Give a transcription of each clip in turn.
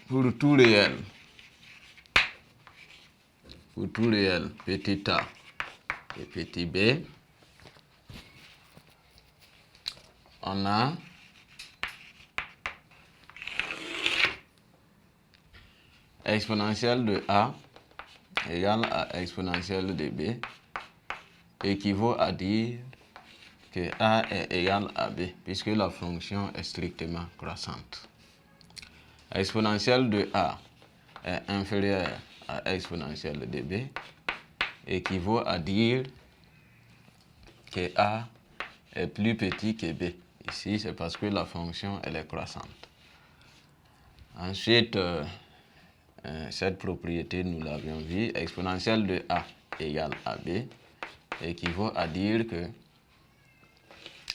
pour tout réel, petit a et petit b, on a exponentielle de a égale à exponentielle de b équivaut à dire que a est égal à b, puisque la fonction est strictement croissante. Exponentielle de a est inférieure à exponentielle de b équivaut à dire que a est plus petit que b. Ici, c'est parce que la fonction elle est croissante. Ensuite, cette propriété, nous l'avions vu, exponentielle de a égale à b équivaut à dire que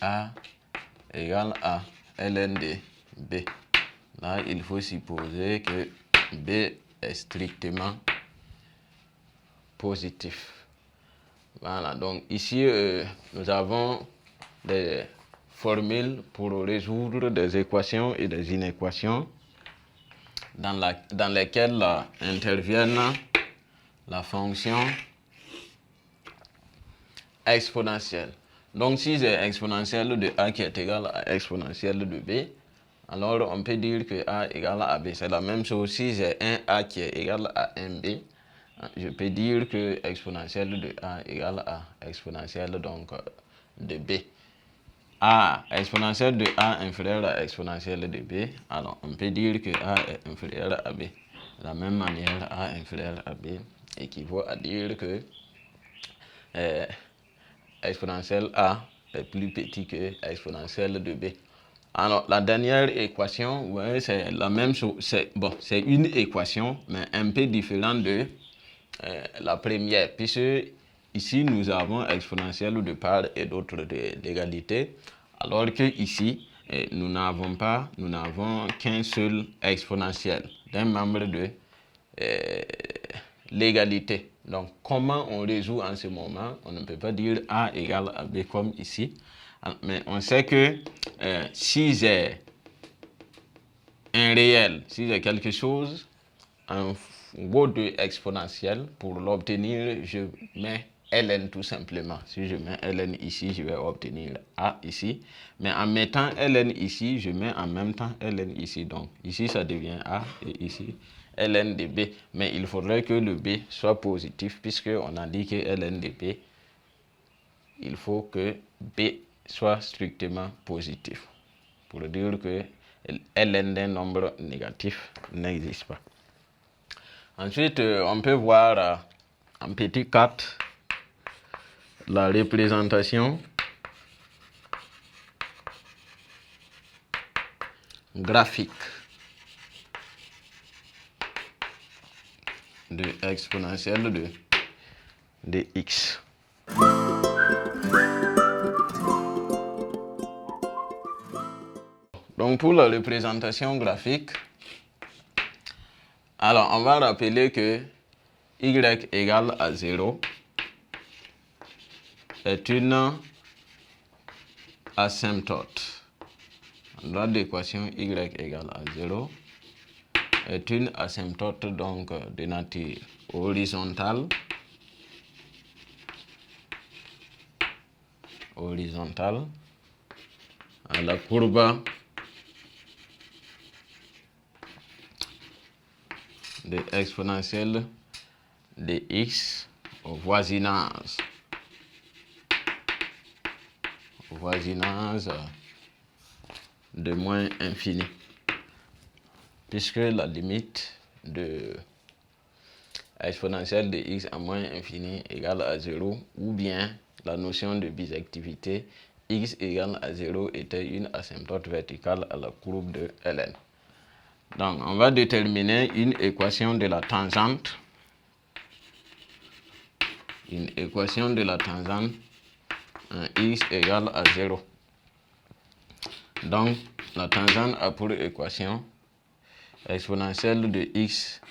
a égale à ln de b. Là, il faut supposer que b est strictement positif. Voilà, donc ici, nous avons des formules pour résoudre des équations et des inéquations dans lesquelles interviennent la fonction exponentielle. Donc, si j'ai exponentielle de a qui est égale à exponentielle de b, alors on peut dire que a égale à b. C'est la même chose. Si j'ai un a qui est égal à un b, je peux dire que exponentielle de a égale à exponentielle donc de b. A, exponentielle de a inférieure à exponentielle de b, alors on peut dire que a est inférieur à b. De la même manière, a inférieur à b équivaut à dire que exponentielle a est plus petit que exponentielle de b. Alors, la dernière équation, ouais, c'est la même chose. C'est une équation, mais un peu différente de la première, puisque ici, nous avons exponentielle de part et d'autre de l'égalité, alors que ici, nous n'avons qu'un seul exponentiel d'un membre de l'égalité. Donc, comment on résout en ce moment? On ne peut pas dire a égale à b comme ici. Mais on sait que si j'ai un réel, si j'ai quelque chose en gros de exponentiel, pour l'obtenir, je mets ln tout simplement. Si je mets ln ici, je vais obtenir a ici. Mais en mettant ln ici, je mets en même temps ln ici. Donc ici, ça devient a et ici ln de b. Mais il faudrait que le b soit positif, puisqu'on a dit que ln de b, il faut que b soit strictement positif. Pour dire que ln d'un nombre négatif n'existe pas. Ensuite, on peut voir en petit 4 la représentation graphique de exponentielle de x. Donc pour la représentation graphique, alors on va rappeler que y égale à 0 est une asymptote. En droit d'équation y égale à 0 est une asymptote donc de nature horizontale à la courbe de exponentielle de x au voisinage de moins infini, puisque la limite de exponentielle de x à moins infini égale à 0, ou bien la notion de bisectivité x égale à 0 était une asymptote verticale à la courbe de ln. Donc, on va déterminer une équation de la tangente. Une équation de la tangente x égale à 0. Donc, la tangente a pour équation exponentielle de x.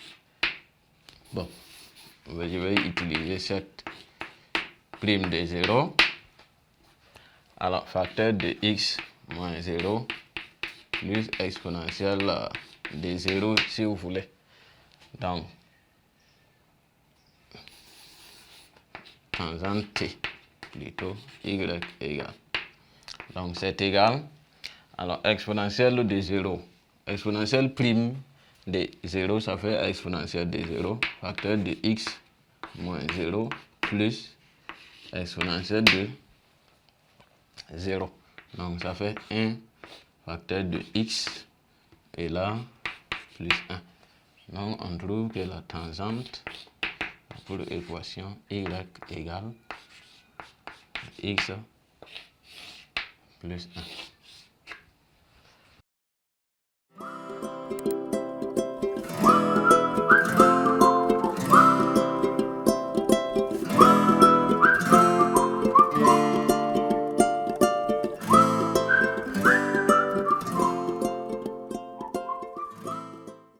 Bon, je vais utiliser cette prime de 0. Alors, facteur de x moins 0 plus exponentielle de 0 si vous voulez. Donc, tangente t plutôt y égale. Donc, c'est égal. Alors, exponentielle de 0. Exponentielle prime de 0, ça fait exponentielle de 0, facteur de x moins 0 plus exponentielle de 0. Donc, ça fait 1 facteur de x et là, plus 1. Donc, on trouve que la tangente pour l'équation y égale x plus 1.